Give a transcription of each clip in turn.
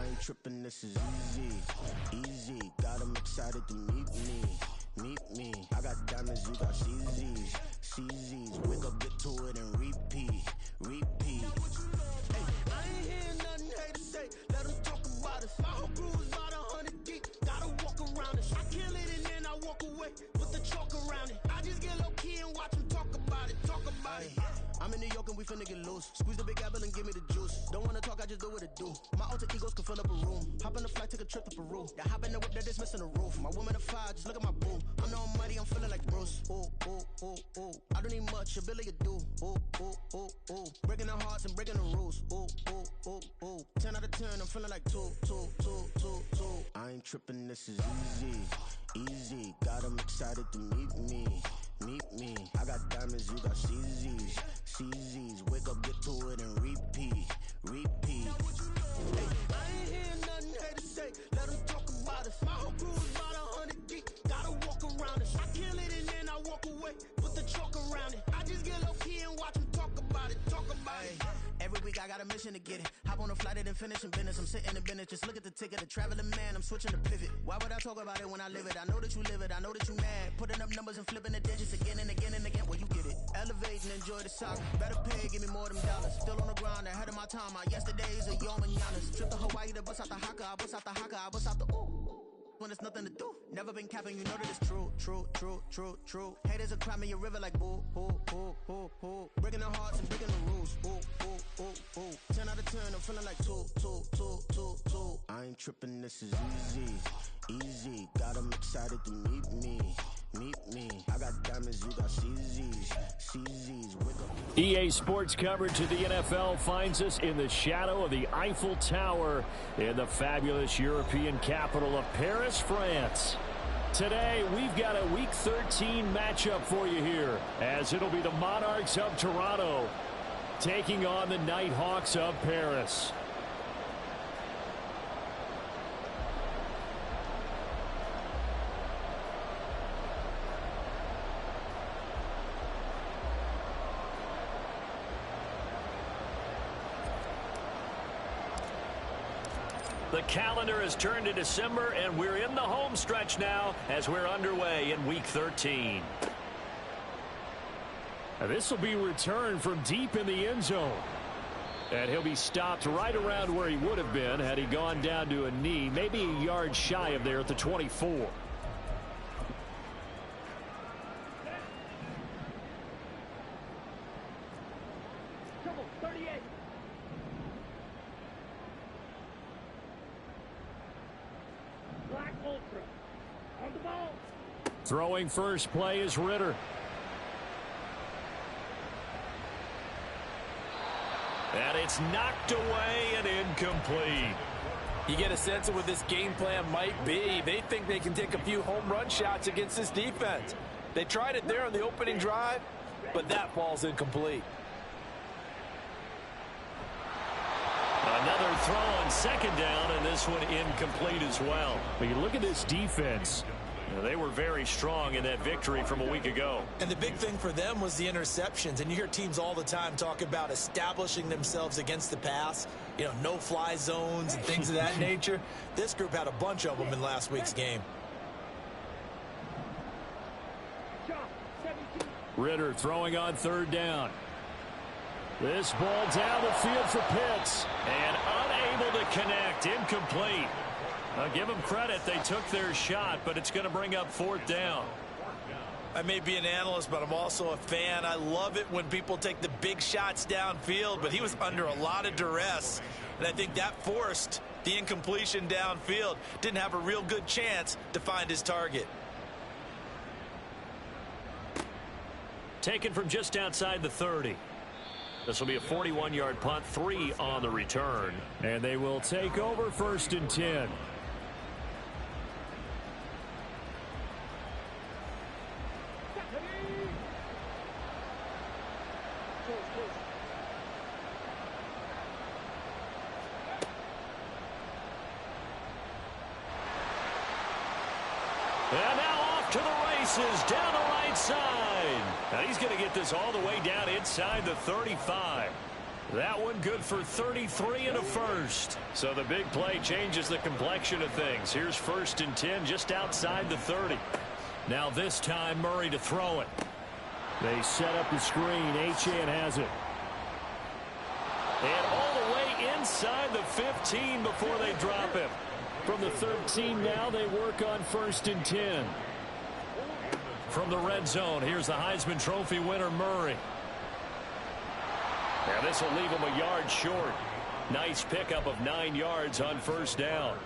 I ain't tripping, this is easy, easy. Got them excited to meet me. I got diamonds, you got CZs, CZs. Wake up, get to it, and repeat. Hey, I ain't hearing nothing haters say. Let them talk about us. My whole crew is about 100 deep. Gotta walk around us. I kill it and then I walk away with the chalk around it. I just get low key and watch them talk about it. I'm in New York and we finna get loose. Squeeze the big apple and give me the juice. Don't wanna talk, I just do what it do. My alter egos can fill up a room. Hop on the flight, take a trip to Peru. That hop in the whip that is missing the roof. My woman a fire, just look at my boo. I'm no money, I'm feeling like Bruce. Ooh. I don't need much, ability to do. Ooh. Breaking the hearts and breaking the rules. Ooh. 10 out of 10, I'm feeling like two. I ain't tripping, this is easy. Got them excited to meet me. I got diamonds, you got CZs. Wake up, get to it, and repeat. Hey, I ain't hearing nothing haters say. Let them talk about us. My whole crew is about 100 deep. Gotta walk around us. I kill it and then I walk away with the chalk around it. I just get low key and watch them talk about it. Every week I got a mission to get it. Hop on a flight and then finish in business. I'm sitting in business, just look at the ticket. A traveling man, I'm switching to pivot. Why would I talk about it when I live it? I know that you live it, I know that you mad. Putting up numbers and flipping the digits again and again. Well, you get it. Elevate and enjoy the saga. Better pay, give me more than dollars. Still on the grind, ahead of my time. My yesterdays are yo mananas. Trip to Hawaii to bust out the haka. I bust out the ooh. When there's nothing to do. Never been capping, you know that it's true. Haters are climbing your river like boo. Breaking the hearts and breaking the rules. Ooh. 10 out of 10, I'm feeling like two. I ain't tripping, this is easy. Got them excited to meet me. I got diamonds, you got CZs. Wake up. EA Sports coverage of the NFL finds us in the shadow of the Eiffel Tower in the fabulous European capital of Paris, France. Today, we've got a Week 13 matchup for you here, as it'll be the Monarchs of Toronto taking on the Nighthawks of Paris. The calendar has turned to December, and we're in the home stretch now as we're underway in Week 13. Now, this will be returned from deep in the end zone. And he'll be stopped right around where he would have been had he gone down to a knee, maybe a yard shy of there at the 24. Throwing first play is Ritter. And it's knocked away and incomplete. You get a sense of what this game plan might be. They think they can take a few home run shots against this defense. They tried it there on the opening drive, but that ball's incomplete. Another throw on second down, and this one incomplete as well. But you look at this defense. They were very strong in that victory from a week ago. And the big thing for them was the interceptions. And you hear teams all the time talk about establishing themselves against the pass. You know, no-fly zones and things of that nature. This group had a bunch of them in last week's game. Ritter throwing on third down. This ball down the field for Pitts. And unable to connect. Incomplete. I'll give them credit. They took their shot, but it's going to bring up fourth down. I may be an analyst, but I'm also a fan. I love it when people take the big shots downfield, but he was under a lot of duress, and I think that forced the incompletion downfield. Didn't have a real good chance to find his target. Taken from just outside the 30. This will be a 41-yard punt, 3 on the return. And they will take over first and 10. And now off to the races down the right side. Now he's going to get this all the way down inside the 35. That one good for 33 and a first. So the big play changes the complexion of things. Here's 1st and 10 just outside the 30. Now this time Murray to throw it. They set up the screen. Achane has it. And all the way inside the 15 before they drop him. From the 13 now they work on 1st and 10. From the red zone, here's the Heisman Trophy winner Murray. Now this will leave him a yard short. Nice pickup of 9 yards on 1st down.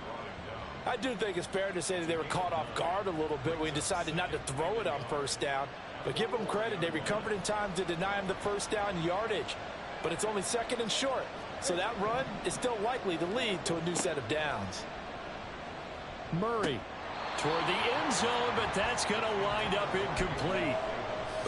I do think it's fair to say that they were caught off guard a little bit when he decided not to throw it on 1st down. But give them credit, they recovered in time to deny him the 1st down yardage. But it's only 2nd and short. So that run is still likely to lead to a new set of downs. Murray toward the end zone, but that's going to wind up incomplete.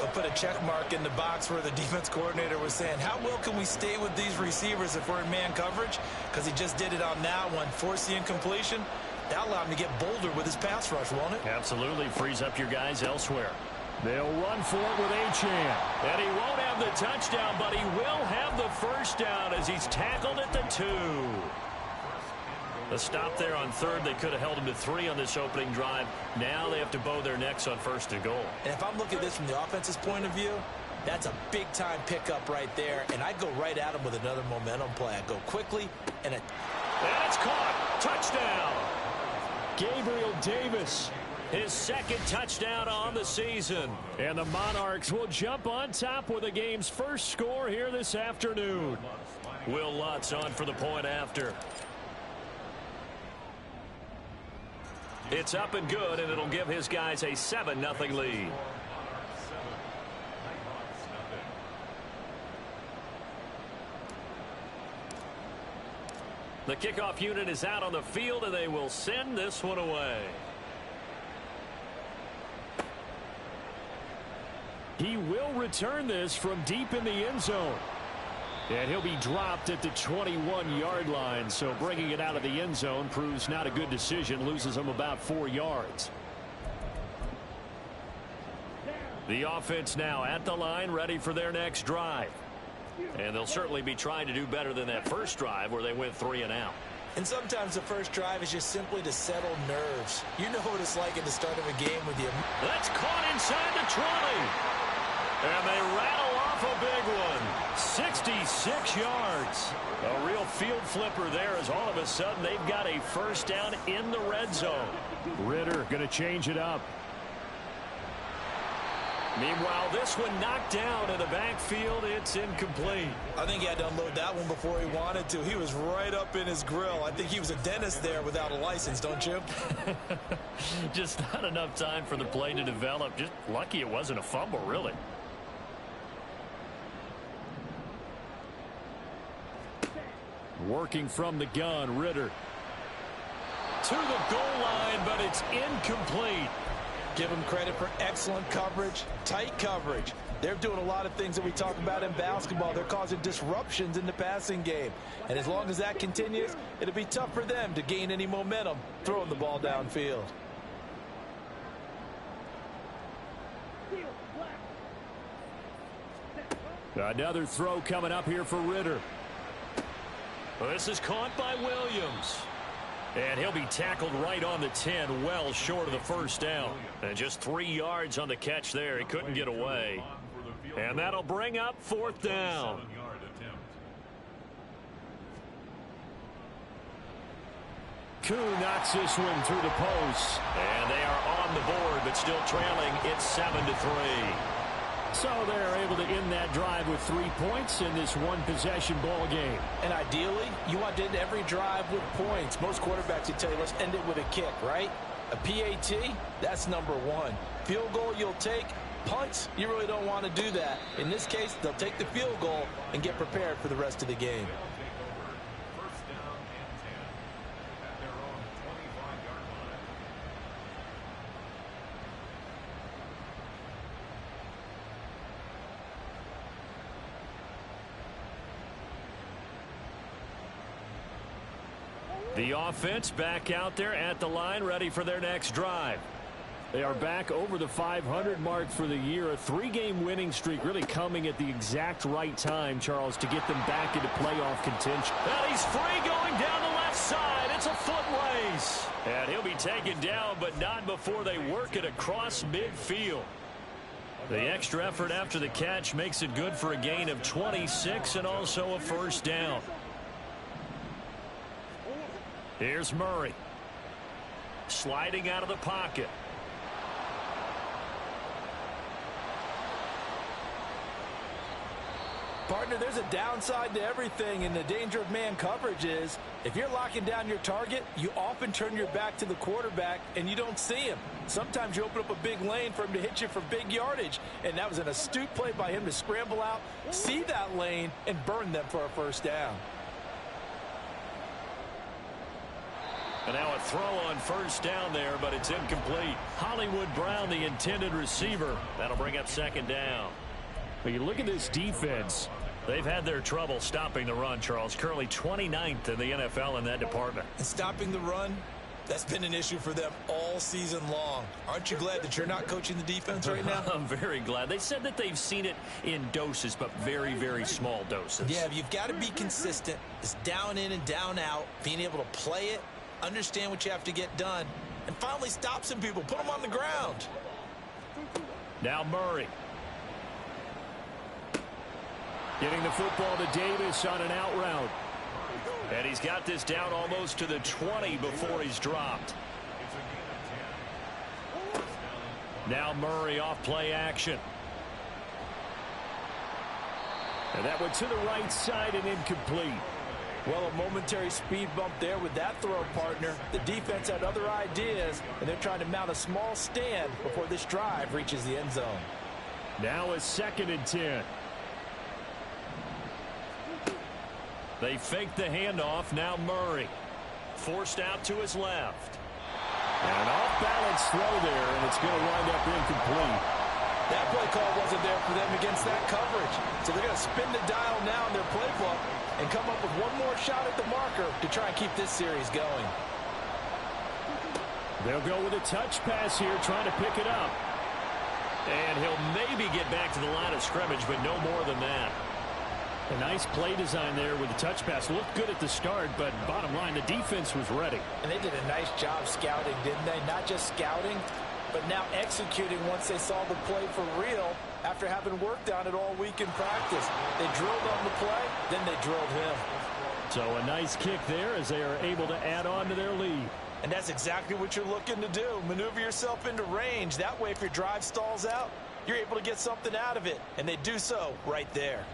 I'll put a check mark in the box where the defense coordinator was saying, how well can we stay with these receivers if we're in man coverage? Because he just did it on that one, forced the incompletion. That'll allow him to get bolder with his pass rush, won't it? Absolutely. Frees up your guys elsewhere. They'll run for it with Achane. And he won't have the touchdown, but he will have the 1st down as he's tackled at the 2. The stop there on 3rd. They could have held him to 3 on this opening drive. Now they have to bow their necks on 1st and goal. And if I'm looking at this from the offense's point of view, that's a big-time pickup right there. And I'd go right at him with another momentum play. I'd go quickly and it's caught. Touchdown. Gabriel Davis, his 2nd touchdown on the season. And the Monarchs will jump on top with the game's first score here this afternoon. Will Lutz on for the point after. It's up and good, and it'll give his guys a 7-0 lead. The kickoff unit is out on the field, and they will send this one away. He will return this from deep in the end zone. And he'll be dropped at the 21-yard line, so bringing it out of the end zone proves not a good decision, loses him about 4 yards. The offense now at the line, ready for their next drive. And they'll certainly be trying to do better than that first drive where they went 3 and out. And sometimes the first drive is just simply to settle nerves. You know what it's like at the start of a game with you. That's caught inside the 20. And they rattle off a big one. 66 yards. A real field flipper there as all of a sudden they've got a 1st down in the red zone. Ritter going to change it up. Meanwhile, this one knocked down in the backfield. It's incomplete. I think he had to unload that one before he wanted to. He was right up in his grill. I think he was a dentist there without a license, don't you? Just not enough time for the play to develop. Just lucky it wasn't a fumble, really. Working from the gun, Ritter. To the goal line, but it's incomplete. Give them credit for excellent coverage, tight coverage. They're doing a lot of things that we talk about in basketball. They're causing disruptions in the passing game. And as long as that continues, it'll be tough for them to gain any momentum throwing the ball downfield. Another throw coming up here for Ritter. Well, this is caught by Williams. And he'll be tackled right on the 10, well short of the 1st down. And just 3 yards on the catch there. He couldn't get away. And that'll bring up 4th down. Koo knocks this one through the post. And they are on the board, but still trailing. It's 7-3. So they're able to end that drive with 3 points in this one-possession ball game. And ideally, you want to end every drive with points. Most quarterbacks would tell you, let's end it with a kick, right? A PAT, that's number 1. Field goal you'll take. Punts, you really don't want to do that. In this case, they'll take the field goal and get prepared for the rest of the game. The offense back out there at the line, ready for their next drive. They are back over the 500 mark for the year. A 3-game winning streak really coming at the exact right time, Charles, to get them back into playoff contention. And he's free going down the left side. It's a foot race. And he'll be taken down, but not before they work it across midfield. The extra effort after the catch makes it good for a gain of 26 and also a first down. Here's Murray. Sliding out of the pocket. Partner, there's a downside to everything, and the danger of man coverage is if you're locking down your target, you often turn your back to the quarterback and you don't see him. Sometimes you open up a big lane for him to hit you for big yardage, and that was an astute play by him to scramble out, see that lane, and burn them for a first down. And now a throw on first down there, but it's incomplete. Hollywood Brown, the intended receiver. That'll bring up second down. But you look at this defense. They've had their trouble stopping the run, Charles. Currently 29th in the NFL in that department. And stopping the run, that's been an issue for them all season long. Aren't you glad that you're not coaching the defense right now? I'm very glad. They said that they've seen it in doses, but very, very small doses. Yeah, you've got to be consistent. It's down in and down out, being able to play it, understand what you have to get done, and finally stop some people, put them on the ground. Now Murray. Getting the football to Davis on an out route. And he's got this down almost to the 20 before he's dropped. Now Murray off play action. And that went to the right side and incomplete. Well, a momentary speed bump there with that throw, partner. The defense had other ideas, and they're trying to mount a small stand before this drive reaches the end zone. Now a 2nd and 10. They fake the handoff. Now Murray. Forced out to his left. And an off-balance throw there, and it's going to wind up incomplete. That play call wasn't there for them against that coverage. So they're going to spin the dial now in their playbook and come up with one more shot at the marker to try and keep this series going. They'll go with a touch pass here, trying to pick it up. And he'll maybe get back to the line of scrimmage, but no more than that. A nice play design there with the touch pass. Looked good at the start, but bottom line, the defense was ready. And they did a nice job scouting, didn't they? Not just scouting, but now executing once they saw the play for real after having worked on it all week in practice. They drilled on the play, then they drilled him. So a nice kick there as they are able to add on to their lead. And that's exactly what you're looking to do. Maneuver yourself into range. That way, if your drive stalls out, you're able to get something out of it. And they do so right there.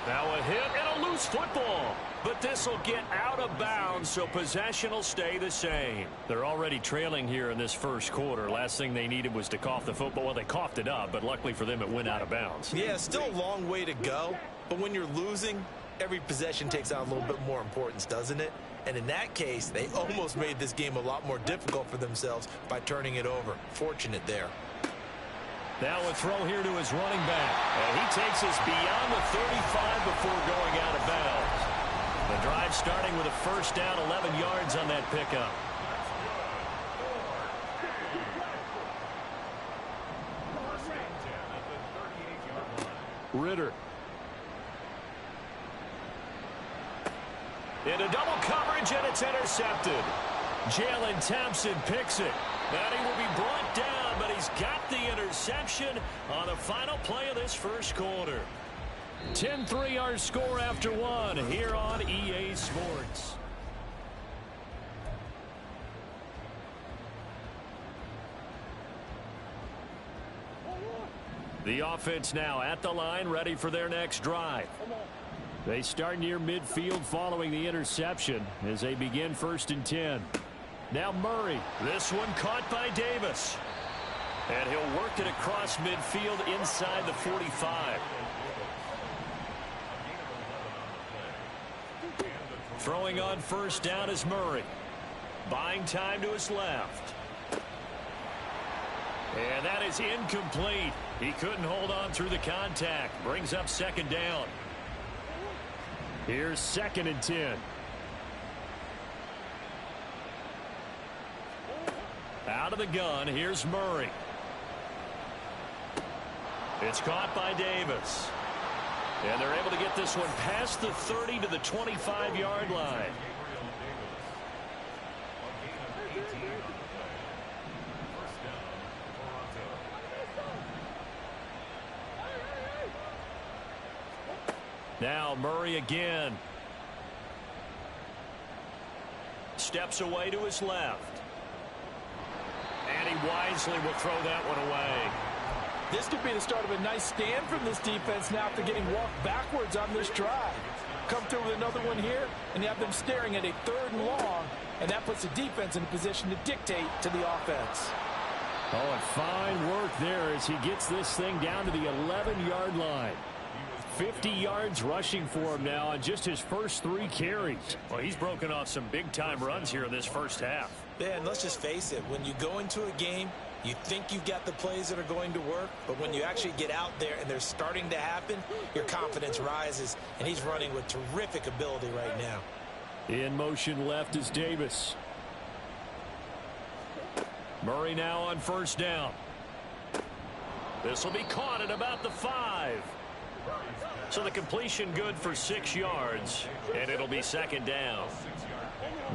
Now a hit and a loose football. But this will get out of bounds, so possession will stay the same. They're already trailing here in this first quarter. Last thing they needed was to cough the football. Well, they coughed it up, but luckily for them, it went out of bounds. Yeah, still a long way to go. But when you're losing, every possession takes on a little bit more importance, doesn't it? And in that case, they almost made this game a lot more difficult for themselves by turning it over. Fortunate there. Now a throw here to his running back. And he takes us beyond the 35 before going out of bounds. The drive starting with a first down, 11 yards on that pickup. Ritter. Into double coverage, and it's intercepted. Jalen Thompson picks it. And he will be brought down, but he's got the interception on the final play of this first quarter. 10-3 our score after one here on EA Sports. The offense now at the line, ready for their next drive. They start near midfield following the interception as they begin 1st and 10. Now Murray. This one caught by Davis. And he'll work it across midfield inside the 45. Throwing on first down is Murray. Buying time to his left. And that is incomplete. He couldn't hold on through the contact. Brings up 2nd down. Here's 2nd and 10. Out of the gun, here's Murray. It's caught by Davis. And they're able to get this one past the 30 to the 25-yard line. Now Murray again. Steps away to his left. And he wisely will throw that one away. This could be the start of a nice stand from this defense now after getting walked backwards on this drive. Come through with another one here, and you have them staring at a 3rd and long, and that puts the defense in a position to dictate to the offense. Oh, and fine work there as he gets this thing down to the 11-yard line. 50 yards rushing for him now on just his first 3 carries. Well, he's broken off some big-time runs here in this first half. Yeah, and let's just face it, when you go into a game, you think you've got the plays that are going to work, but when you actually get out there and they're starting to happen, your confidence rises, and he's running with terrific ability right now. In motion left is Davis. Murray now on 1st down. This will be caught at about the 5. So the completion good for 6 yards, and it'll be 2nd down.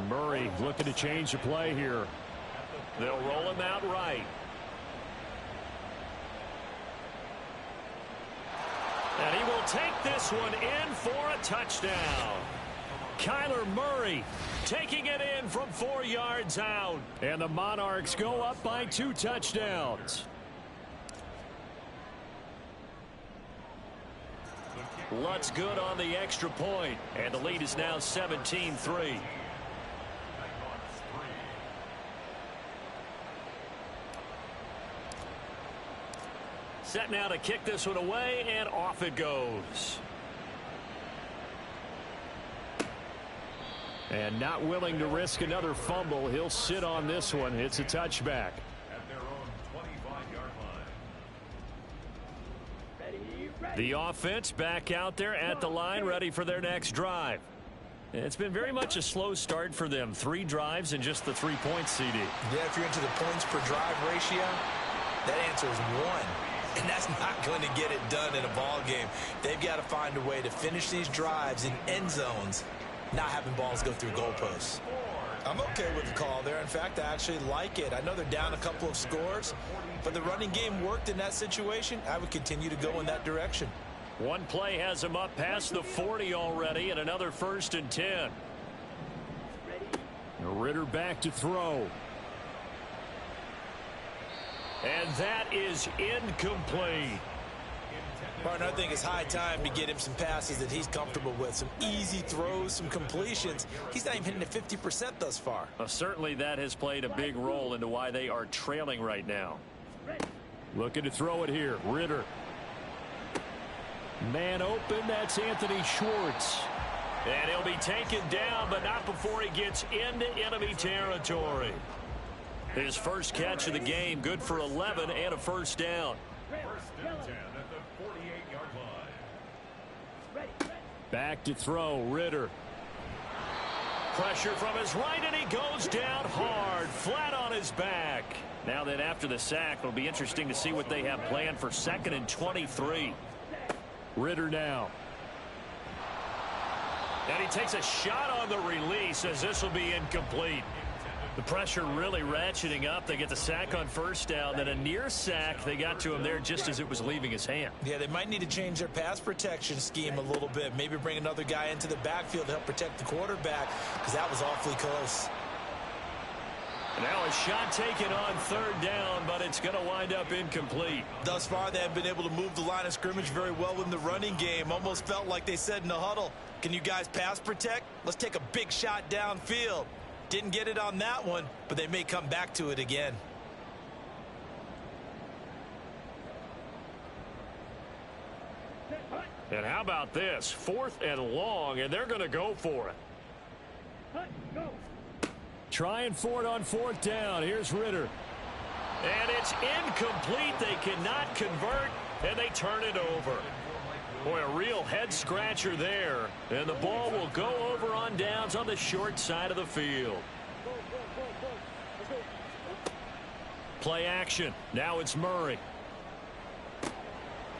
Murray looking to change the play here. They'll roll him out right. And he will take this one in for a touchdown. Kyler Murray taking it in from 4 yards out. And the Monarchs go up by 2 touchdowns. Lutz good on the extra point, and the lead is now 17-3. Set now to kick this one away, and off it goes. And not willing to risk another fumble, he'll sit on this one. It's a touchback. At their own 25-yard line. The offense back out there at the line, ready for their next drive. It's been very much a slow start for them. 3 drives and just the 3 points, CD. Yeah, if you're into the points per drive ratio, that answer is 1. And that's not going to get it done in a ball game. They've got to find a way to finish these drives in end zones, not having balls go through goalposts. I'm okay with the call there. In fact, I actually like it. I know they're down a couple of scores, but the running game worked in that situation. I would continue to go in that direction. One play has him up past the 40 already, and another 1st and 10. Ritter back to throw. And that is incomplete. Partner, I think it's high time to get him some passes that he's comfortable with. Some easy throws, some completions. He's not even hitting at 50% thus far. Well, certainly that has played a big role into why they are trailing right now. Looking to throw it here. Ritter. Man open. That's Anthony Schwartz. And he'll be taken down, but not before he gets into enemy territory. His first catch of the game, good for 11 and a 1st down. 1st and 10 at the 48-yard line. Back to throw, Ritter. Pressure from his right, and he goes down hard, flat on his back. Now that after the sack, it'll be interesting to see what they have planned for 2nd and 23. Ritter now. And he takes a shot on the release as this will be incomplete. The pressure really ratcheting up. They get the sack on 1st down. Then a near sack. They got to him there just as it was leaving his hand. Yeah, they might need to change their pass protection scheme a little bit. Maybe bring another guy into the backfield to help protect the quarterback, because that was awfully close. Now a shot taken on 3rd down, but it's going to wind up incomplete. Thus far, they have been able to move the line of scrimmage very well in the running game. Almost felt like they said in the huddle, can you guys pass protect? Let's take a big shot downfield. Didn't get it on that one, but they may come back to it again. And how about this? 4th and long, and they're going to go for it. Trying for it on 4th down. Here's Ritter. And it's incomplete. They cannot convert, and they turn it over. Boy, a real head-scratcher there. And the ball will go over on downs on the short side of the field. Play action. Now it's Murray.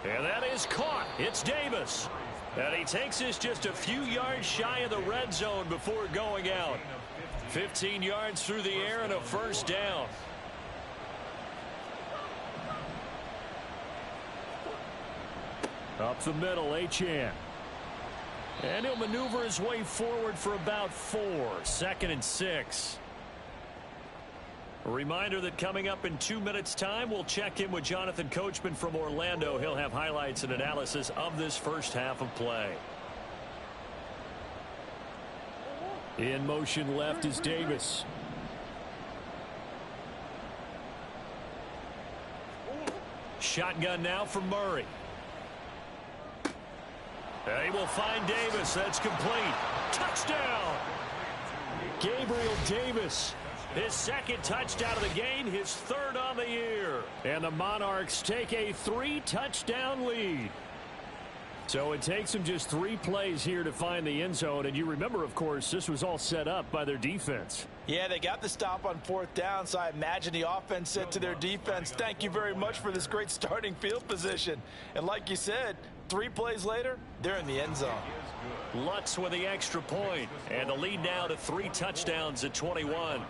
And that is caught. It's Davis. And he takes this just a few yards shy of the red zone before going out. 15 yards through the air and a first down. Up the middle, Achane. And he'll maneuver his way forward for about 4. 2nd and 6. A reminder that coming up in 2 minutes' time, we'll check in with Jonathan Coachman from Orlando. He'll have highlights and analysis of this first half of play. In motion left is Davis. Shotgun now for Murray. He will find Davis. That's complete. Touchdown! Gabriel Davis. His 2nd touchdown of the game, his 3rd on the year. And the Monarchs take a 3-touchdown lead. So it takes them just 3 plays here to find the end zone. And you remember, of course, this was all set up by their defense. Yeah, they got the stop on 4th down, so I imagine the offense said to their defense, thank you very much for this great starting field position. And like you said, 3 plays later, they're in the end zone. Lutz with the extra point. And the lead now to 3 touchdowns at 21.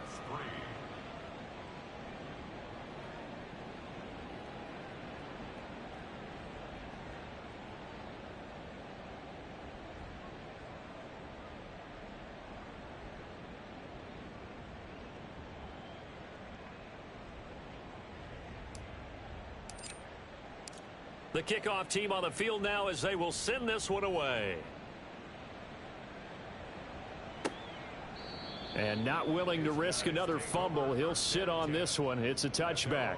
The kickoff team on the field now as they will send this one away. And not willing to risk another fumble. He'll sit on this one. It's a touchback.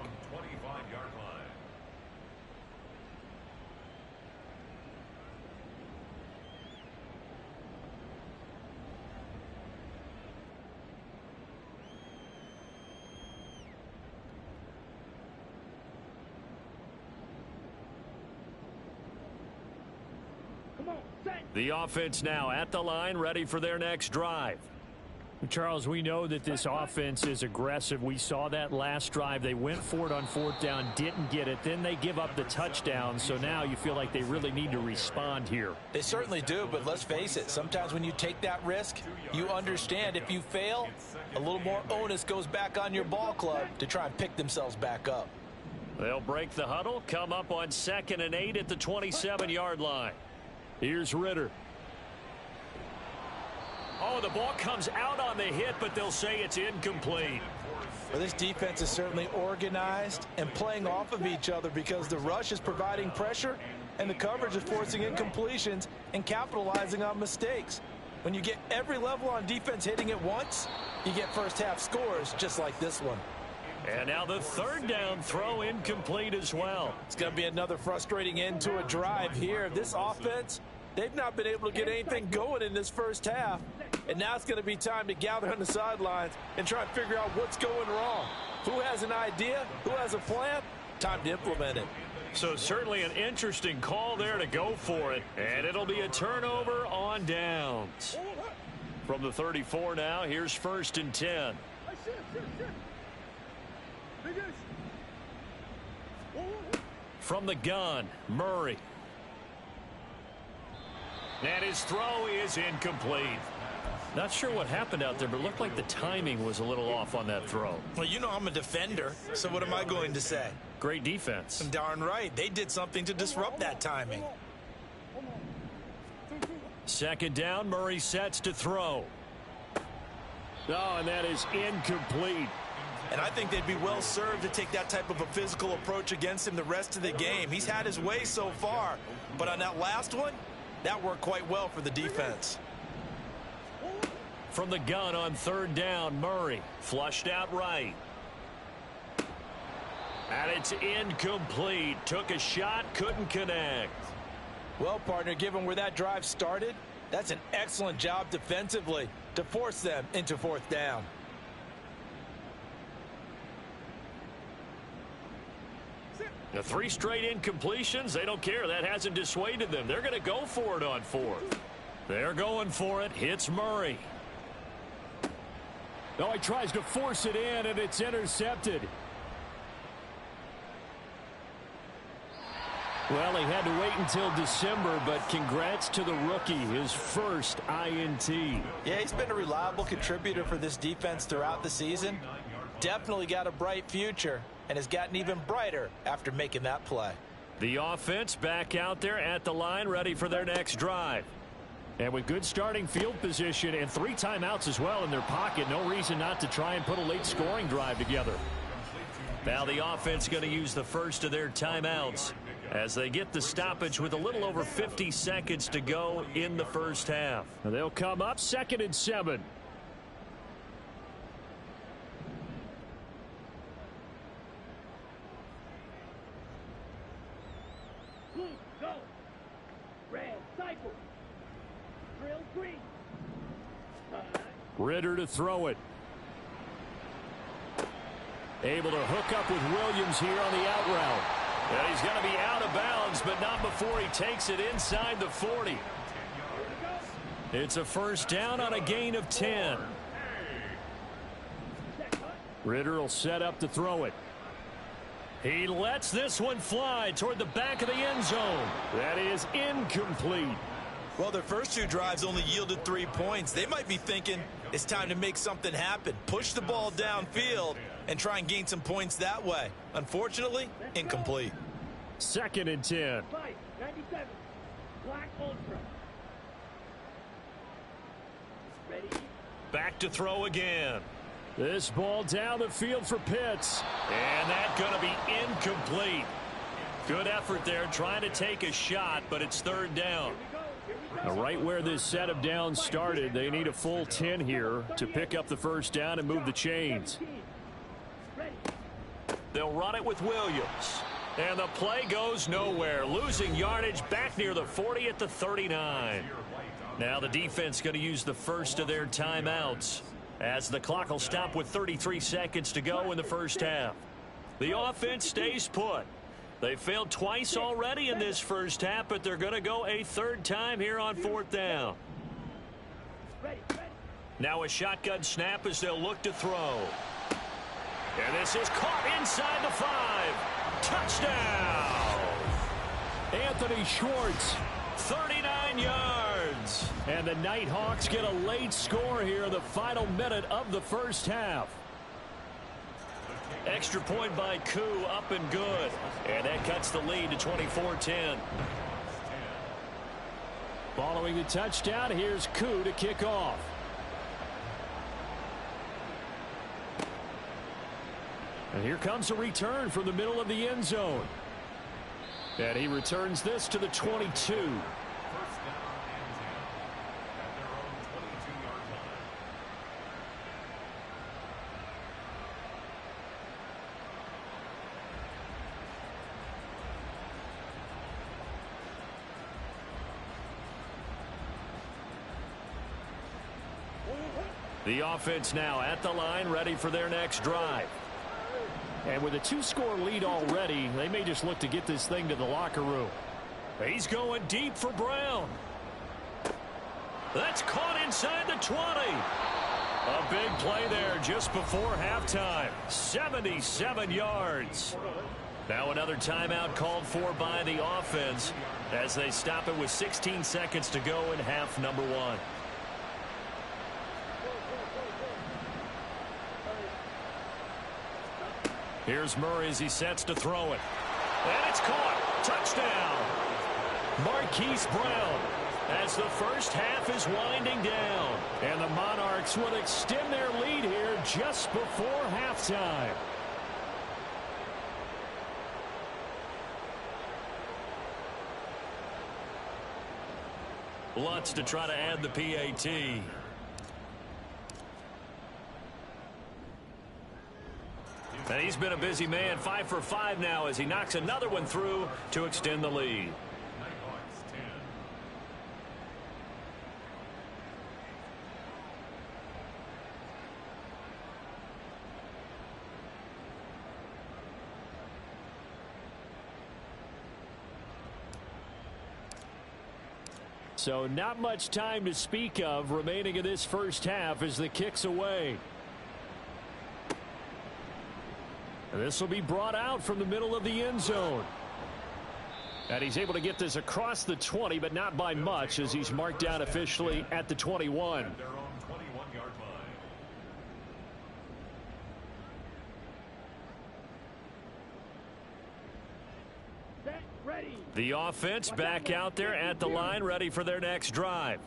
The offense now at the line, ready for their next drive. Charles, we know that this offense is aggressive. We saw that last drive. They went for it on 4th down, didn't get it. Then they give up the touchdown. So now you feel like they really need to respond here. They certainly do, but let's face it. Sometimes when you take that risk, you understand if you fail, a little more onus goes back on your ball club to try and pick themselves back up. They'll break the huddle, come up on 2nd and 8 at the 27-yard line. Here's Ritter. Oh, the ball comes out on the hit, but they'll say it's incomplete. Well, this defense is certainly organized and playing off of each other because the rush is providing pressure and the coverage is forcing incompletions and capitalizing on mistakes. When you get every level on defense hitting at once, you get first half scores just like this one. And now the 3rd down throw incomplete as well. It's going to be another frustrating end to a drive here. This offense, they've not been able to get anything going in this first half. And now it's going to be time to gather on the sidelines and try and figure out what's going wrong. Who has an idea? Who has a plan? Time to implement it. So certainly an interesting call there to go for it. And it'll be a turnover on downs. From the 34 now, here's 1st and 10. From the gun, Murray. And his throw is incomplete. Not sure what happened out there, but it looked like the timing was a little off on that throw. Well, you know I'm a defender, so what am I going to say? Great defense. Darn right. They did something to disrupt that timing. 2nd down, Murray sets to throw. Oh, and that is incomplete. And I think they'd be well served to take that type of a physical approach against him the rest of the game. He's had his way so far, but on that last one, that worked quite well for the defense. From the gun on 3rd down, Murray flushed out right. And it's incomplete. Took a shot, couldn't connect. Well, partner, given where that drive started, that's an excellent job defensively to force them into 4th down. The 3 straight incompletions, they don't care. That hasn't dissuaded them. They're going to go for it on 4th. They're going for it. Hits Murray. Oh, he tries to force it in, and it's intercepted. Well, he had to wait until December, but congrats to the rookie, his first INT. Yeah, he's been a reliable contributor for this defense throughout the season. Definitely got a bright future and has gotten even brighter after making that play. The offense back out there at the line, ready for their next drive. And with good starting field position and 3 timeouts as well in their pocket, no reason not to try and put a late scoring drive together. Now the offense going to use the first of their timeouts as they get the stoppage with a little over 50 seconds to go in the first half. They'll come up 2nd and 7. Blue, go. Red, cycle. Drill, green. Ritter to throw it. Able to hook up with Williams here on the out route. And he's going to be out of bounds, but not before he takes it inside the 40. It's a first down on a gain of 10. Ritter will set up to throw it. He lets this one fly toward the back of the end zone. That is incomplete. Well, their first 2 drives only yielded 3 points. They might be thinking it's time to make something happen. Push the ball downfield and try and gain some points that way. Unfortunately, incomplete. 2nd and 10. 97. Black Ultra. Ready? Back to throw again. This ball down the field for Pitts. And that's going to be incomplete. Good effort there trying to take a shot, but it's 3rd down. Now, right where this set of downs started, they need a full 10 here to pick up the first down and move the chains. They'll run it with Williams. And the play goes nowhere. Losing yardage back near the 40 at the 39. Now the defense going to use the first of their timeouts as the clock will stop with 33 seconds to go in the first half. The offense stays put. They failed twice already in this first half, but they're going to go a 3rd time here on 4th down. Now a shotgun snap as they'll look to throw. And this is caught inside the 5. Touchdown! Anthony Schwartz. 39 yards. And the Nighthawks get a late score here in the final minute of the first half. Extra point by Koo, up and good. And that cuts the lead to 24-10. Following the touchdown, here's Koo to kick off. And here comes a return from the middle of the end zone. And he returns this to the 22. The offense now at the line, ready for their next drive. And with a 2-score lead already, they may just look to get this thing to the locker room. He's going deep for Brown. That's caught inside the 20. A big play there just before halftime. 77 yards. Now another timeout called for by the offense as they stop it with 16 seconds to go in half number 1. Here's Murray as he sets to throw it. And it's caught. Touchdown. Marquise Brown as the first half is winding down. And the Monarchs will extend their lead here just before halftime. Lutz to try to add the PAT. And he's been a busy man, 5 for 5 now as he knocks another one through to extend the lead. So not much time to speak of remaining in this first half as the kick's away. And this will be brought out from the middle of the end zone. And he's able to get this across the 20, but not by much as he's marked down officially at the 21. At their own 21-yard line. Set, ready. The offense back out there at the line, ready for their next drive.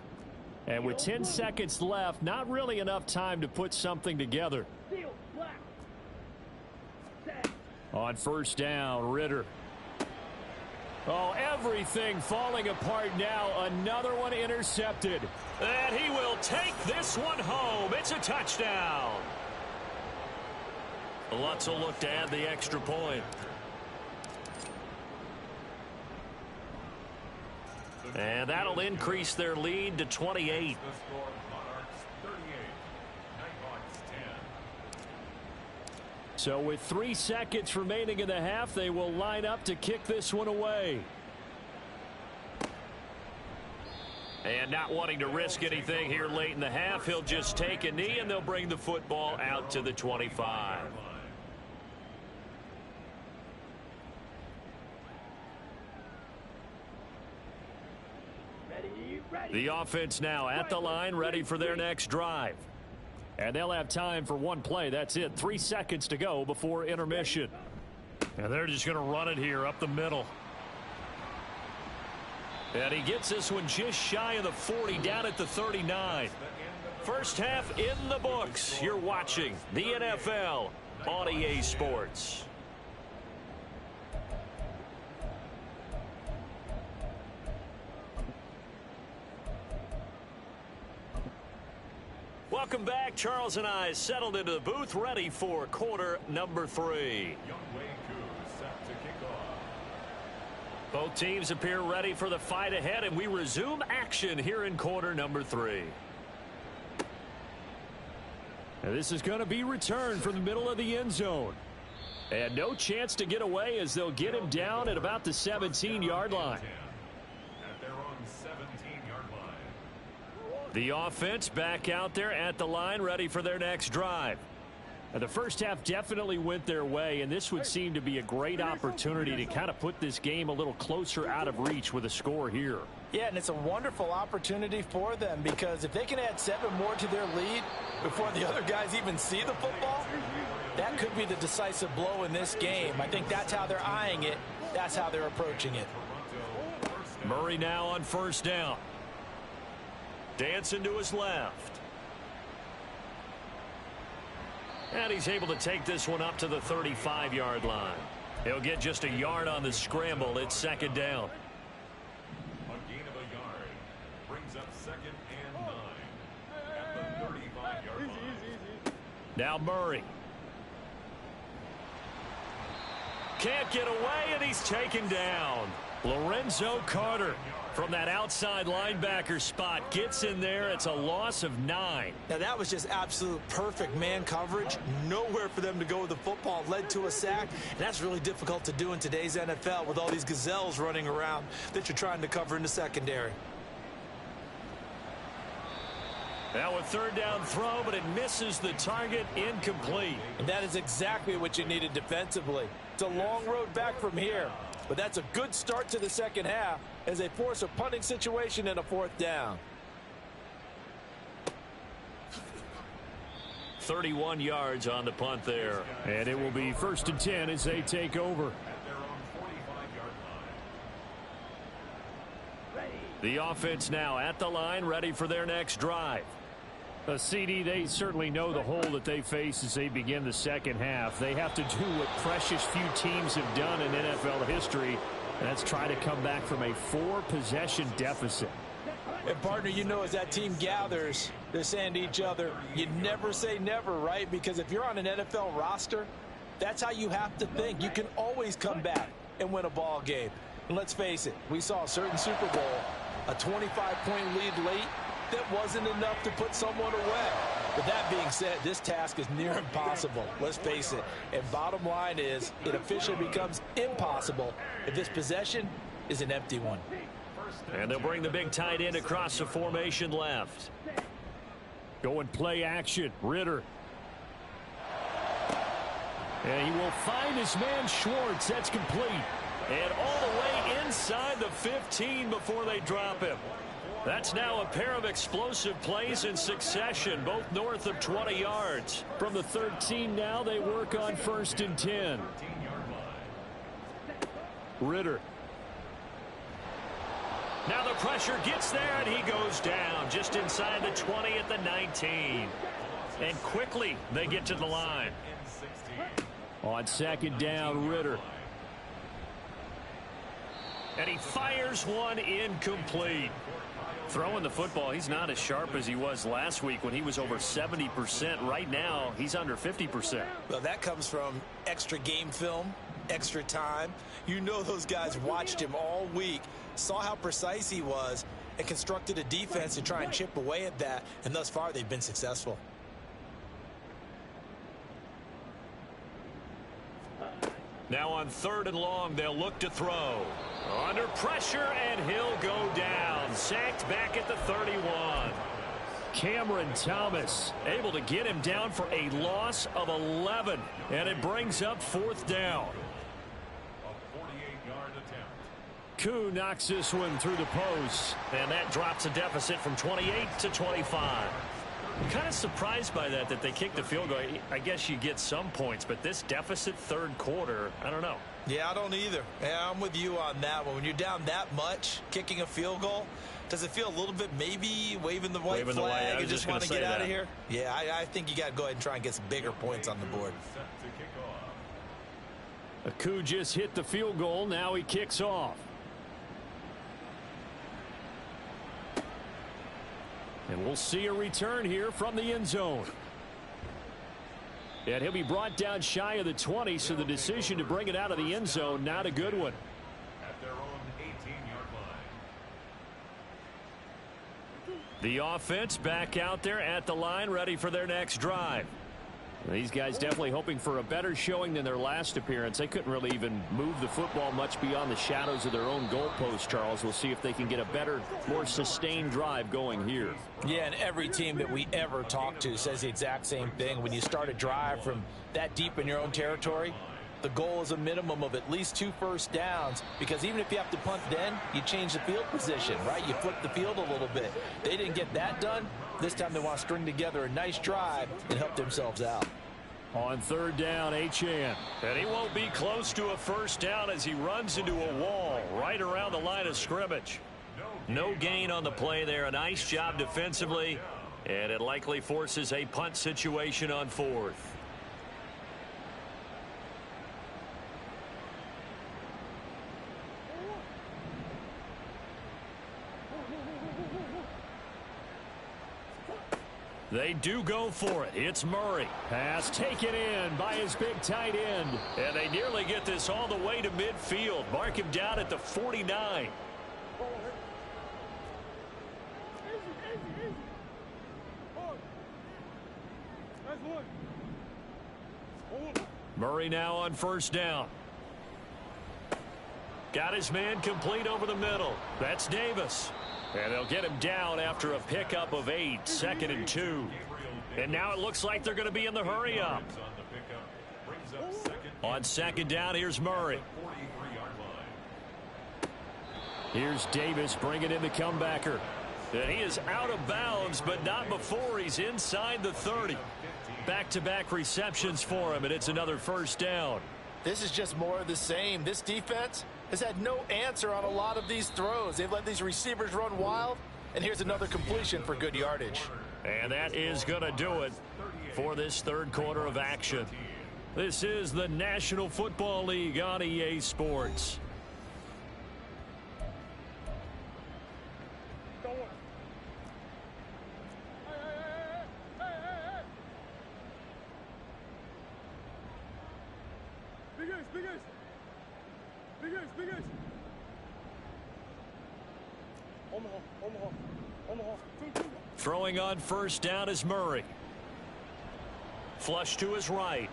And with 10 seconds left, not really enough time to put something together. Seal, black. Set. On first down, Ritter. Oh, everything falling apart now. Another one intercepted. And he will take this one home. It's a touchdown. Lutz will look to add the extra point. And that'll increase their lead to 28. The score, Monarchs 38, Nighthawks 10. So with 3 seconds remaining in the half, they will line up to kick this one away. And not wanting to risk anything here late in the half, he'll just take a knee and they'll bring the football out to the 25. Ready, ready. The offense now at the line, ready for their next drive. And they'll have time for one play. That's it. 3 seconds to go before intermission. And they're just going to run it here up the middle. And he gets this one just shy of the 40, down at the 39. First half in the books. You're watching the NFL on EA Sports. Welcome back. Charles and I settled into the booth, ready for quarter number 3. Set to kick off. Both teams appear ready for the fight ahead, and we resume action here in quarter number 3. And this is going to be returned from the middle of the end zone. And no chance to get away as they'll get him down at about the 17-yard line. At their own 17-yard line. The offense back out there at the line, ready for their next drive. And the first half definitely went their way, and this would seem to be a great opportunity to kind of put this game a little closer out of reach with a score here. Yeah, and it's a wonderful opportunity for them because if they can add 7 more to their lead before the other guys even see the football, that could be the decisive blow in this game. I think that's how they're eyeing it. That's how they're approaching it. Murray now on first down. Dancing to his left. And he's able to take this one up to the 35-yard line. He'll get just a yard on the scramble. It's second down. A gain of a yard brings up 2nd and 9 at the 35-yard line. Now Murray. Can't get away, and he's taken down. Lorenzo Carter from that outside linebacker spot gets in there. It's a loss of 9. Now, that was just absolute perfect man coverage. Nowhere for them to go with the football. Led to a sack. And that's really difficult to do in today's NFL with all these gazelles running around that you're trying to cover in the secondary. Now a third down throw, but it misses the target, incomplete. And that is exactly what you needed defensively. It's a long road back from here. But that's a good start to the second half as they force a punting situation and a 4th down. 31 yards on the punt there. And it will be 1st and 10 as they take over. At their own 45-yard line. Ready. The offense now at the line, ready for their next drive. CD, they certainly know the hole that they face as they begin the second half. They have to do what precious few teams have done in NFL history, and that's try to come back from a 4-possession deficit. And, partner, you know, as that team gathers, they're saying to each other, you never say never, right? Because if you're on an NFL roster, that's how you have to think. You can always come back and win a ball game. And let's face it, we saw a certain Super Bowl, a 25-point lead late, that wasn't enough to put someone away. But that being said, this task is near impossible. Let's face it. And bottom line is, it officially becomes impossible if this possession is an empty one. And they'll bring the big tight end across the formation left. Going play action. Ritter. And he will find his man Schwartz. That's complete. And all the way inside the 15 before they drop him. That's now a pair of explosive plays in succession, both north of 20 yards. From the 13 now, they work on 1st and 10. Ritter. Now the pressure gets there, and he goes down just inside the 20 at the 19. And quickly they get to the line. On 2nd down, Ritter. And he fires one incomplete. Throwing the football, he's not as sharp as he was last week when he was over 70%. Right now, he's under 50%. Well, that comes from extra game film, extra time. You know those guys watched him all week, saw how precise he was, and constructed a defense to try and chip away at that, and thus far they've been successful. Now on 3rd and long, they'll look to throw. Under pressure, and he'll go down. Sacked back at the 31. Cameron Thomas able to get him down for a loss of 11. And it brings up 4th down. A 48-yard attempt. Koo knocks this one through the post. And that drops a deficit from 28 to 25. I'm kind of surprised by that they kicked the field goal. I guess you get some points, but this deficit 3rd quarter, I don't know. Yeah, I don't either. Yeah, I'm with you on that one. When you're down that much, kicking a field goal, does it feel a little bit maybe waving the white flag and just want to get out of here? Yeah, I think you got to go ahead and try and get some bigger points on the board. Koo just hit the field goal. Now he kicks off. And we'll see a return here from the end zone. And he'll be brought down shy of the 20, so the decision to bring it out of the end zone, not a good one. At their own 18-yard line. The offense back out there at the line, ready for their next drive. These guys definitely hoping for a better showing than their last appearance. They couldn't really even move the football much beyond the shadows of their own goalpost, Charles. We'll see if they can get a better, more sustained drive going here. Yeah, and every team that we ever talk to says the exact same thing. When you start a drive from that deep in your own territory, the goal is a minimum of at least 2 first downs, because even if you have to punt then, you change the field position, right? You flip the field a little bit. They didn't get that done. This time they want to string together a nice drive and help themselves out. On 3rd down, Achane. And he won't be close to a first down as he runs into a wall right around the line of scrimmage. No gain on the play there. A nice job defensively, and it likely forces a punt situation on 4th. They do go for it. It's Murray. Pass taken in by his big tight end. And they nearly get this all the way to midfield. Mark him down at the 49. Murray now on 1st down. Got his man complete over the middle. That's Davis. And they'll get him down after a pickup of 8, 2nd and 2. And now it looks like they're going to be in the hurry up. On 2nd down, here's Murray. Here's Davis bringing in the comebacker. And he is out of bounds, but not before he's inside the 30. Back-to-back receptions for him, and it's another 1st down. This is just more of the same. This defense has had no answer on a lot of these throws. They've let these receivers run wild, and here's another completion for good yardage. And that is going to do it for this 3rd quarter of action. This is the National Football League on EA Sports. Throwing on 1st down is Murray. Flush to his right.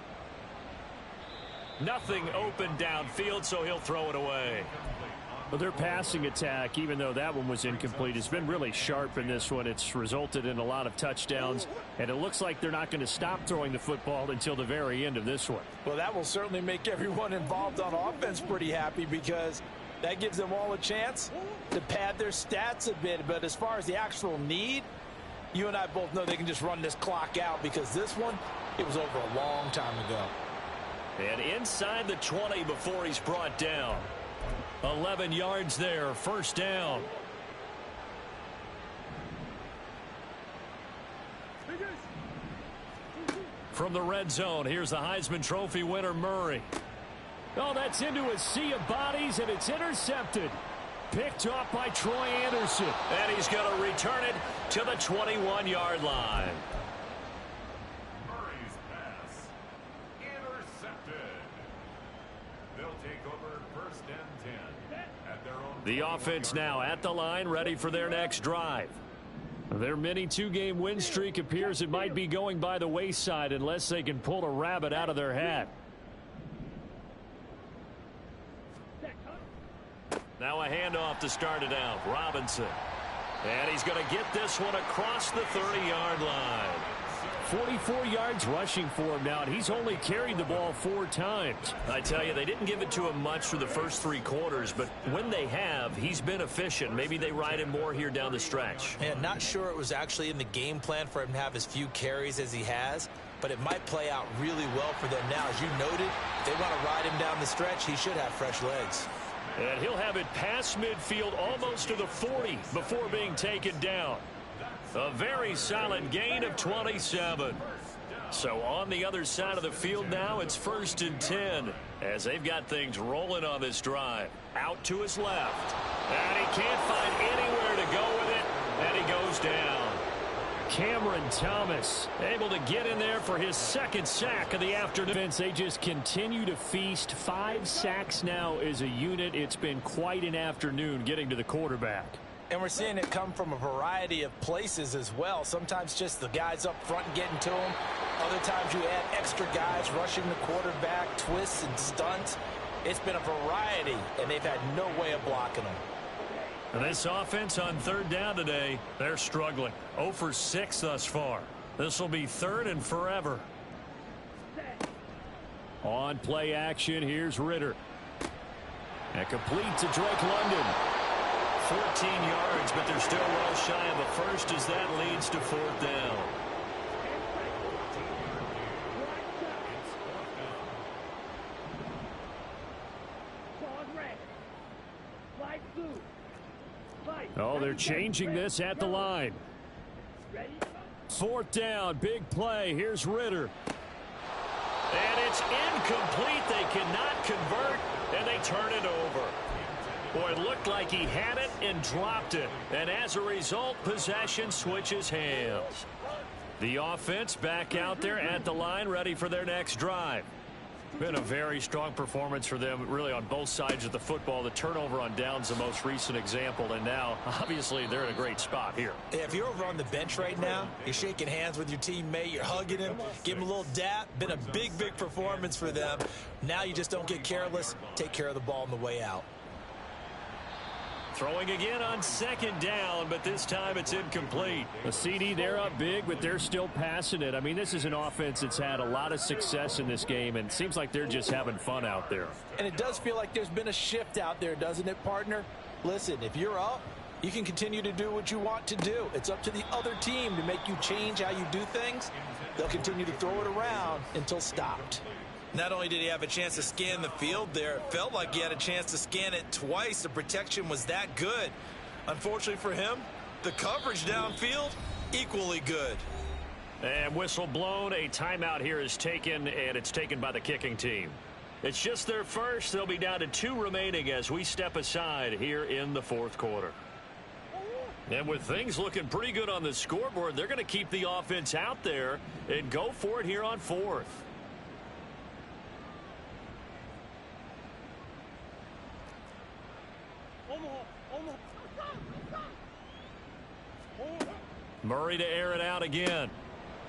Nothing open downfield, so he'll throw it away. Well, their passing attack, even though that one was incomplete, has been really sharp in this one. It's resulted in a lot of touchdowns, and it looks like they're not going to stop throwing the football until the very end of this one. Well, that will certainly make everyone involved on offense pretty happy, because that gives them all a chance to pad their stats a bit. But as far as the actual need, you and I both know they can just run this clock out, because this one, it was over a long time ago. And inside the 20 before he's brought down. 11 yards there, first down. From the red zone, here's the Heisman Trophy winner, Murray. Oh, that's into a sea of bodies, and it's intercepted. Picked off by Troy Anderson. And he's going to return it to the 21-yard line. Murray's pass intercepted. They'll take over first and 10 at their own. The offense now at the line, ready for their next drive. Their mini two-game win streak appears it might be going by the wayside unless they can pull a rabbit out of their hat. Now a handoff to start it out. Robinson. And he's going to get this one across the 30-yard line. 44 yards rushing for him now, and he's only carried the ball 4 times. I tell you, they didn't give it to him much for the first 3 quarters, but when they have, he's been efficient. Maybe they ride him more here down the stretch. And not sure it was actually in the game plan for him to have as few carries as he has, but it might play out really well for them now. As you noted, if they want to ride him down the stretch, he should have fresh legs. And he'll have it past midfield almost to the 40 before being taken down. A very solid gain of 27. So on the other side of the field now, it's first and 10 as they've got things rolling on this drive. Out to his left. And he can't find anywhere to go with it. And he goes down. Cameron Thomas able to get in there for his second sack of the afternoon. They just continue to feast. 5 sacks now as a unit. It's been quite an afternoon getting to the quarterback. And we're seeing it come from a variety of places as well. Sometimes just the guys up front getting to him. Other times you add extra guys rushing the quarterback, twists and stunts. It's been a variety, and they've had no way of blocking them. This offense on third down today, they're struggling. 0 for 6 thus far. This will be third and forever. On play action, here's Ritter. And complete to Drake London. 14 yards, but they're still well shy of a first as that leads to 4th down. Oh, they're changing this at the line. 4th down, big play. Here's Ritter. And it's incomplete. They cannot convert, and they turn it over. Boy, it looked like he had it and dropped it. And as a result, possession switches hands. The offense back out there at the line, ready for their next drive. Been a very strong performance for them, really, on both sides of the football. The turnover on downs, the most recent example, and now, obviously, they're in a great spot here. If you're over on the bench right now, you're shaking hands with your teammate, you're hugging him, give him a little dap. Been a big performance for them. Now you just don't get careless. Take care of the ball on the way out. Throwing again on 2nd down, but this time it's incomplete. A CD, they're up big, but they're still passing it. I mean, this is an offense that's had a lot of success in this game, and it seems like they're just having fun out there. And it does feel like there's been a shift out there, doesn't it, partner? Listen, if you're up, you can continue to do what you want to do. It's up to the other team to make you change how you do things. They'll continue to throw it around until stopped. Not only did he have a chance to scan the field there, it felt like he had a chance to scan it twice. The protection was that good. Unfortunately for him, the coverage downfield, equally good. And whistle blown. A timeout here is taken, and it's taken by the kicking team. It's just their first. They'll be down to 2 remaining as we step aside here in the 4th quarter. And with things looking pretty good on the scoreboard, they're going to keep the offense out there and go for it here on 4th. Murray to air it out again.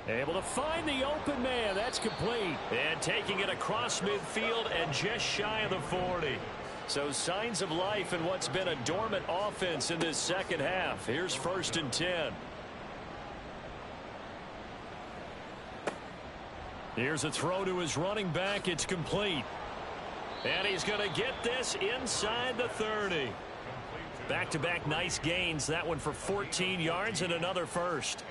Able to find the open man. That's complete. And taking it across midfield and just shy of the 40. So signs of life in what's been a dormant offense in this second half. Here's 1st and 10. Here's a throw to his running back. It's complete. And he's going to get this inside the 30. Back-to-back nice gains. That one for 14 yards and another first.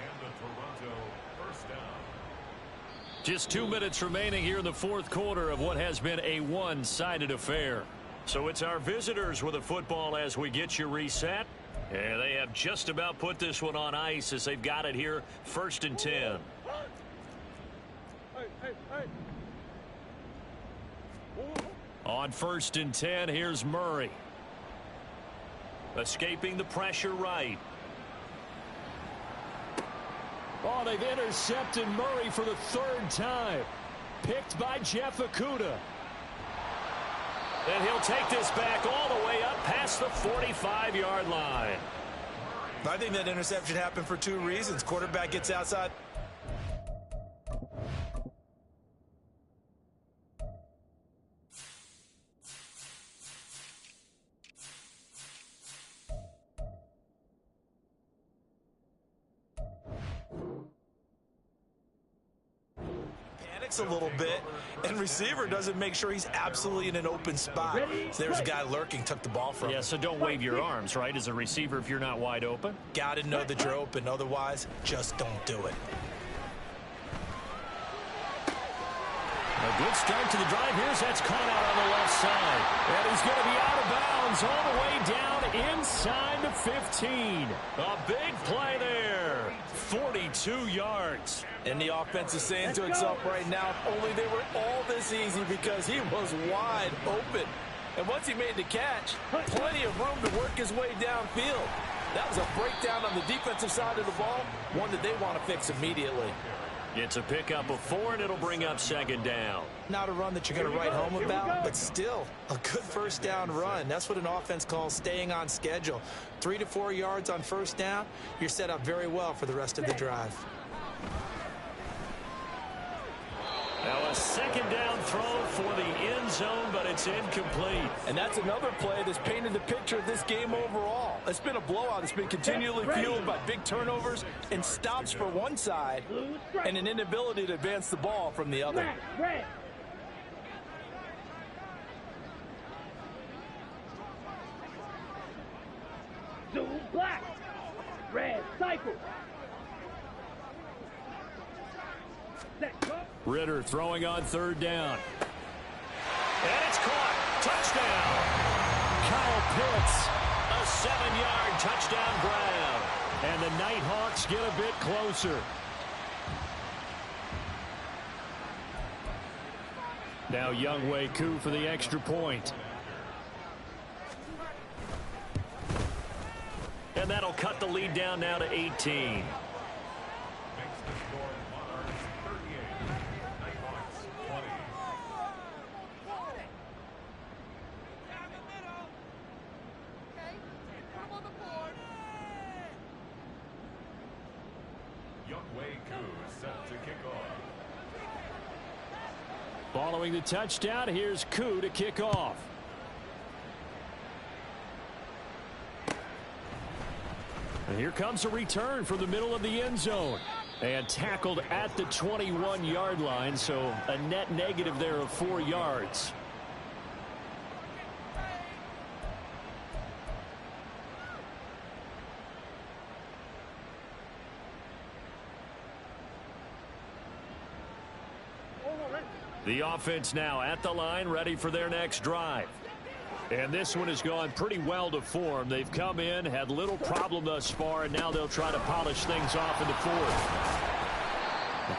Just 2 minutes remaining here in the fourth quarter of what has been a one-sided affair. So it's our visitors with a football as we get you reset. And they have just about put this one on ice as they've got it here. 1st and 10. On 1st and 10, here's Murray. Escaping the pressure right. Oh, they've intercepted Murray for the 3rd time. Picked by Jeff Okudah. And he'll take this back all the way up past the 45-yard line. I think that interception happened for 2 reasons. Quarterback gets outside. A little bit, and receiver doesn't make sure he's absolutely in an open spot. So there's a guy lurking, took the ball from him. Yeah, so don't wave your arms, right, as a receiver if you're not wide open. Got to know that you're open, otherwise just don't do it. A good start to the drive. Here's that's caught out on the left side. And he's going to be out of bounds all the way down inside the 15. A big play there. 42 yards. And the offense is saying to itself right now, only they were all this easy because he was wide open. And once he made the catch, plenty of room to work his way downfield. That was a breakdown on the defensive side of the ball, one that they want to fix immediately. It's a pickup of 4, and it'll bring up 2nd down. Not a run that you're going to write home about, but still a good 1st down run. That's what an offense calls staying on schedule. 3 to 4 yards on 1st down, you're set up very well for the rest of the drive. Now a 2nd down throw for the end zone, but it's incomplete. And that's another play that's painted the picture of this game overall. It's been a blowout. It's been continually fueled by big turnovers and stops for one side and an inability to advance the ball from the other. Red. Blue, black. Red, cycle. Set, go. Ritter throwing on 3rd down. And it's caught. Touchdown. Kyle Pitts. A 7-yard touchdown grab. And the Nighthawks get a bit closer. Now Younghoe Koo for the extra point. And that'll cut the lead down now to 18. Following the touchdown, here's Koo to kick off. And here comes a return from the middle of the end zone. And tackled at the 21-yard line, so a net negative there of 4 yards. The offense now at the line, ready for their next drive. And this one has gone pretty well to form. They've come in, had little problem thus far, and now they'll try to polish things off in the 4th.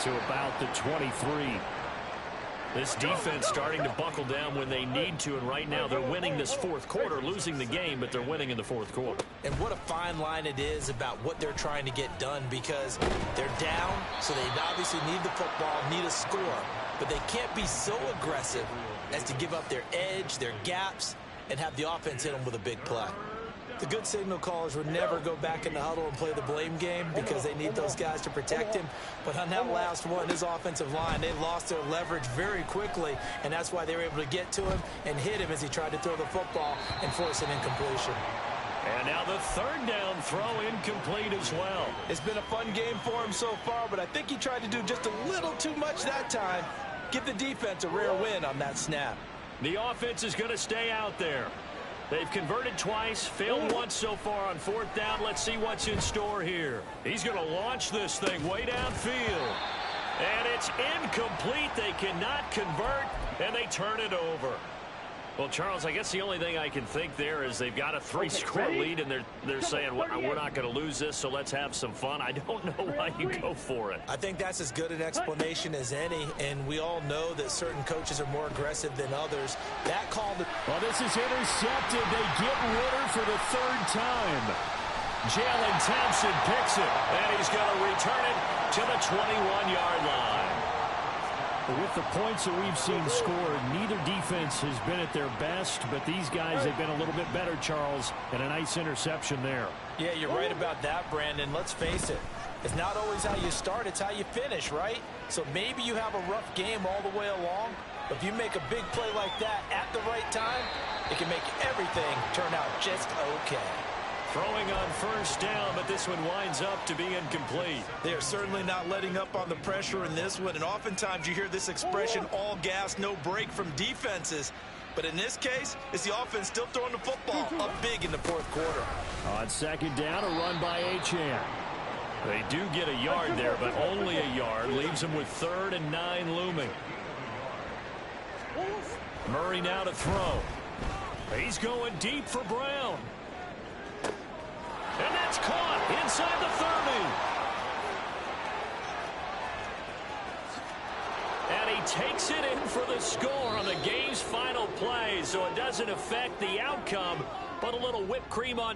To about the 23. This defense starting to buckle down when they need to, and right now they're winning this 4th quarter, losing the game, but they're winning in the 4th quarter. And what a fine line it is about what they're trying to get done, because they're down, so they obviously need the football, need a score. But they can't be so aggressive as to give up their edge, their gaps, and have the offense hit them with a big play. The good signal callers would never go back in the huddle and play the blame game because they need those guys to protect him. But on that last one, his offensive line, they lost their leverage very quickly, and that's why they were able to get to him and hit him as he tried to throw the football and force an incompletion. And now the third down throw incomplete as well. It's been a fun game for him so far, but I think he tried to do just a little too much that time. Give the defense a rare win on that snap. The offense is going to stay out there. They've converted twice, failed once so far on fourth down. Let's see what's in store here. He's going to launch this thing way downfield. And it's incomplete. They cannot convert, and they turn it over. Well, Charles, I guess the only thing I can think there is they've got a 3-score lead, and they're saying, well, we're not going to lose this, so let's have some fun. I don't know why you go for it. I think that's as good an explanation as any, and we all know that certain coaches are more aggressive than others. That call to... Well, this is intercepted. They get Ritter for the third time. Jalen Thompson picks it, and he's going to return it to the 21-yard line. With the points that we've seen scored, neither defense has been at their best, but these guys have been a little bit better, Charles, and a nice interception there. Yeah, you're right about that, Brandon. Let's face it. It's not always how you start, it's how you finish, right? So maybe you have a rough game all the way along, but if you make a big play like that at the right time, it can make everything turn out just okay. Throwing on first down, but this one winds up to be incomplete. They are certainly not letting up on the pressure in this one, and oftentimes you hear this expression, all gas, no break from defenses. But in this case, it's the offense still throwing the football up big in the fourth quarter. On second down, a run by Achane. They do get a yard there, but only a yard. Leaves them with 3rd and 9 looming. Murray now to throw. He's going deep for Brown. And that's caught inside the 30. And he takes it in for the score on the game's final play, so it doesn't affect the outcome, but a little whipped cream on